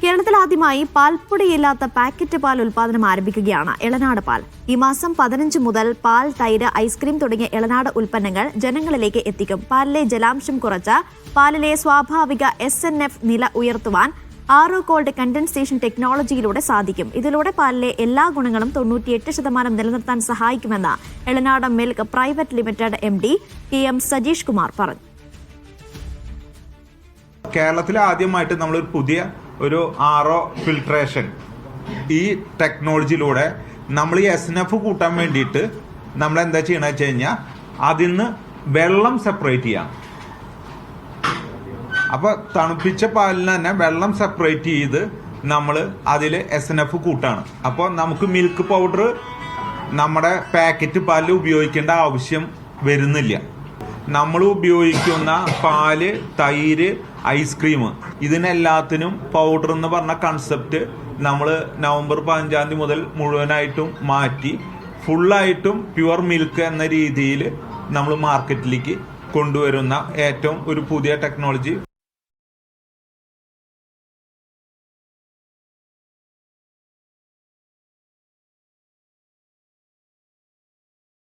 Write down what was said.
കേരളത്തിൽ ആദ്യമായി പാൽപ്പൊടിയില്ലാത്ത പാക്കറ്റ് പാൽ ഉൽപാദനം ആരംഭിക്കുകയാണ് എളനാട് പാൽ. ഈ മാസം 15 മുതൽ പാൽ, തൈര്, ഐസ്ക്രീം തുടങ്ങിയ എളനാട് ഉൽപ്പന്നങ്ങൾ ജനങ്ങളിലേക്ക് എത്തിക്കും. പാലിലെ ജലാംശം കുറച്ച് പാലിലെ സ്വാഭാവിക SNF നില ഉയർത്തുവാൻ ആറോ കോൾഡ് കണ്ടൻസേഷൻ ടെക്നോളജിയിലൂടെ സാധിക്കും. ഇതിലൂടെ പാലിലെ എല്ലാ ഗുണങ്ങളും 98% നിലനിർത്താൻ സഹായിക്കുമെന്ന് Elanad milk private limited MD KM Sajeesh Kumar പറഞ്ഞു. കേരളത്തിൽ ആദ്യമായിട്ട് നമ്മൾ പുതിയ ഒരു RO ഫിൽട്രേഷൻ ഈ ടെക്നോളജിയിലൂടെ നമ്മൾ ഈ SNF കൂട്ടാൻ വേണ്ടിയിട്ട് നമ്മൾ എന്താ ചെയ്യണമെന്ന് വെച്ച് കഴിഞ്ഞാൽ അതിൽ നിന്ന് വെള്ളം സെപ്പറേറ്റ് ചെയ്യാം. അപ്പോൾ തണുപ്പിച്ച പാലിന് തന്നെ വെള്ളം സെപ്പറേറ്റ് ചെയ്ത് നമ്മൾ അതിൽ SNF കൂട്ടാണ്. അപ്പോൾ നമുക്ക് മിൽക്ക് പൗഡർ നമ്മുടെ പാക്കറ്റ് പാലിൽ ഉപയോഗിക്കേണ്ട ആവശ്യം വരുന്നില്ല. നമ്മൾ ഉപയോഗിക്കുന്ന പാല്, തൈര്, ഐസ്ക്രീം ഇതിനെല്ലാത്തിനും പൗഡർ എന്ന് പറഞ്ഞ കൺസെപ്റ്റ് നമ്മൾ നവംബർ 15 മുതൽ മുഴുവനായിട്ടും മാറ്റി ഫുള്ളായിട്ടും പ്യുവർ മിൽക്ക് എന്ന രീതിയിൽ നമ്മൾ മാർക്കറ്റിലേക്ക് കൊണ്ടുവരുന്ന ഏറ്റവും ഒരു പുതിയ ടെക്നോളജി